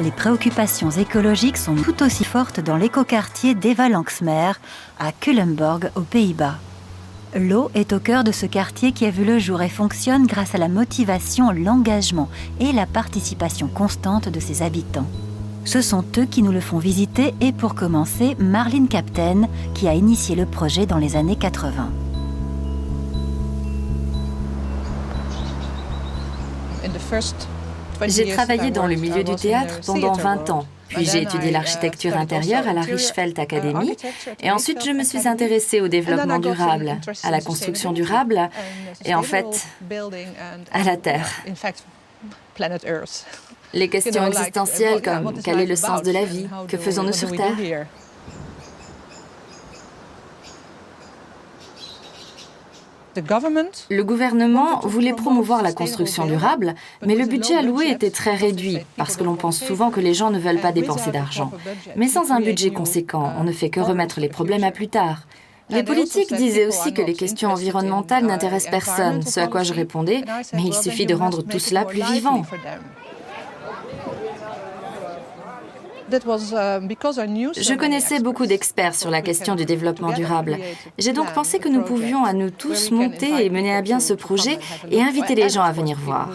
Les préoccupations écologiques sont tout aussi fortes dans l'écoquartier d'Eva-Lanxmeer, à Culemborg, aux Pays-Bas. L'eau est au cœur de ce quartier qui a vu le jour et fonctionne grâce à la motivation, l'engagement et la participation constante de ses habitants. Ce sont eux qui nous le font visiter et pour commencer, Marleen Kapteijn, qui a initié le projet dans les années 80. J'ai travaillé dans le milieu du théâtre pendant 20 ans. Puis j'ai étudié l'architecture intérieure à la Richefeld Academy. Et ensuite, je me suis intéressée au développement durable, à la construction durable et en fait, à la Terre. Les questions existentielles comme quel est le sens de la vie, que faisons-nous sur Terre? Le gouvernement voulait promouvoir la construction durable, mais le budget alloué était très réduit, parce que l'on pense souvent que les gens ne veulent pas dépenser d'argent. Mais sans un budget conséquent, on ne fait que remettre les problèmes à plus tard. Les politiques disaient aussi que les questions environnementales n'intéressent personne, ce à quoi je répondais, mais il suffit de rendre tout cela plus vivant. Je connaissais beaucoup d'experts sur la question du développement durable. J'ai donc pensé que nous pouvions à nous tous monter et mener à bien ce projet et inviter les gens à venir voir.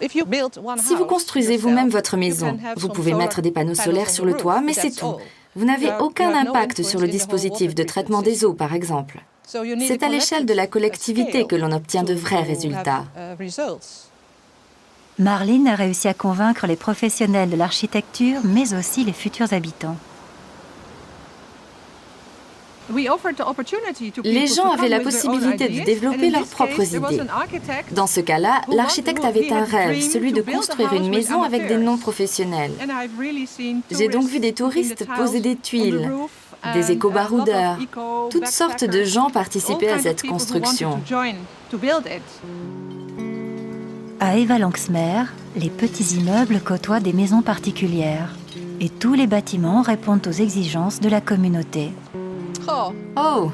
Si vous construisez vous-même votre maison, vous pouvez mettre des panneaux solaires sur le toit, mais c'est tout. Vous n'avez aucun impact sur le dispositif de traitement des eaux, par exemple. C'est à l'échelle de la collectivité que l'on obtient de vrais résultats. Marleen a réussi à convaincre les professionnels de l'architecture, mais aussi les futurs habitants. Les gens avaient la possibilité de développer leurs propres idées. Dans ce cas-là, l'architecte avait un rêve, celui de construire une maison avec des non-professionnels. J'ai donc vu des touristes poser des tuiles, des éco-baroudeurs. Toutes sortes de gens participaient à cette construction. À Eva-Lanxmeer, les petits immeubles côtoient des maisons particulières et tous les bâtiments répondent aux exigences de la communauté. Oh,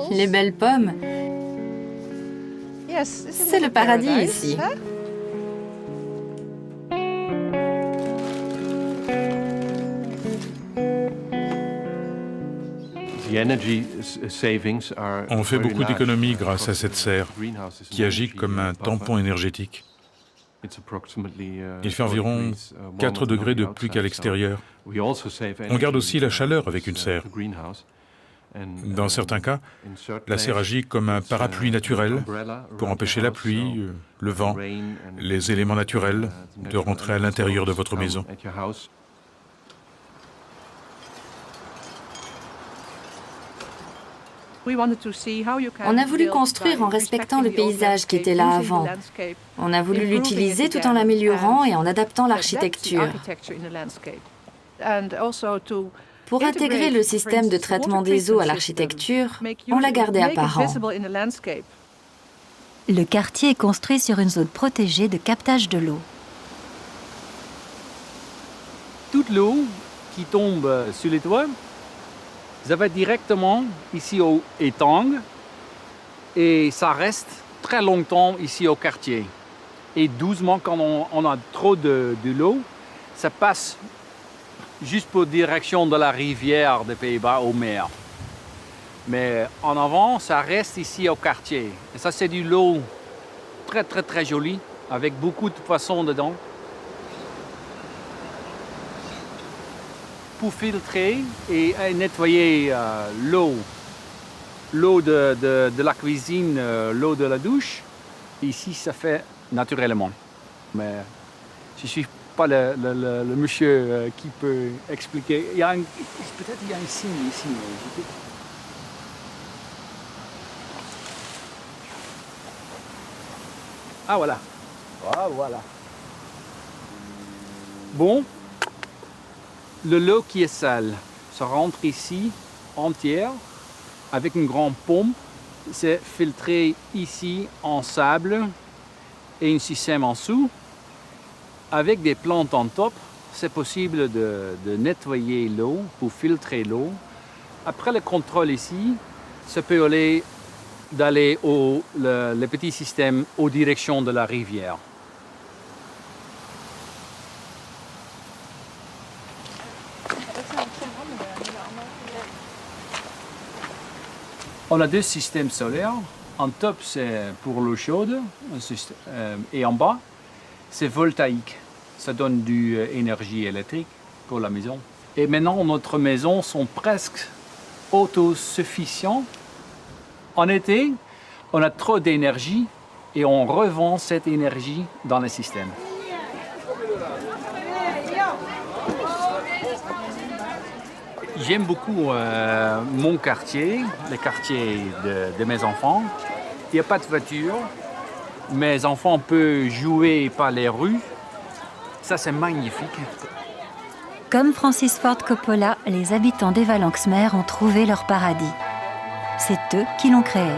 les belles pommes. C'est le paradis ici. On fait beaucoup d'économies grâce à cette serre, qui agit comme un tampon énergétique. Il fait environ 4 degrés de plus qu'à l'extérieur. On garde aussi la chaleur avec une serre. Dans certains cas, la serre agit comme un parapluie naturel pour empêcher la pluie, le vent, les éléments naturels de rentrer à l'intérieur de votre maison. On a voulu construire en respectant le paysage qui était là avant. On a voulu l'utiliser tout en l'améliorant et en adaptant l'architecture. Pour intégrer le système de traitement des eaux à l'architecture, on l'a gardé apparent. Le quartier est construit sur une zone protégée de captage de l'eau. Toute l'eau qui tombe sur les toits, ça va directement ici au étang et ça reste très longtemps ici au quartier. Et doucement, quand on a trop de l'eau, ça passe juste pour direction de la rivière des Pays-Bas au mer. Mais en avant, ça reste ici au quartier. Et ça, c'est de l'eau très, très, très jolie, avec beaucoup de poissons dedans. Pour filtrer et nettoyer l'eau de la cuisine, l'eau de la douche, ici, ça fait naturellement. Mais je ne suis pas le monsieur qui peut expliquer. Peut-être il y a un signe ici. Ah, voilà. Ah, voilà. Bon. L'eau qui est sale, ça rentre ici entière avec une grande pompe. C'est filtré ici en sable et un système en dessous. Avec des plantes en top, c'est possible de nettoyer l'eau pour filtrer l'eau. Après le contrôle ici, ça peut aller d'aller le petit système aux directions de la rivière. On a deux systèmes solaires. En top, c'est pour l'eau chaude, et en bas, c'est voltaïque. Ça donne de l'énergie électrique pour la maison. Et maintenant, notre maisons sont presque autosuffisantes. En été, on a trop d'énergie et on revend cette énergie dans le système. J'aime beaucoup mon quartier, le quartier de mes enfants. Il n'y a pas de voiture. Mes enfants peuvent jouer par les rues. Ça, c'est magnifique. Comme Francis Ford Coppola, les habitants d'Eval-Lanxmer ont trouvé leur paradis. C'est eux qui l'ont créé.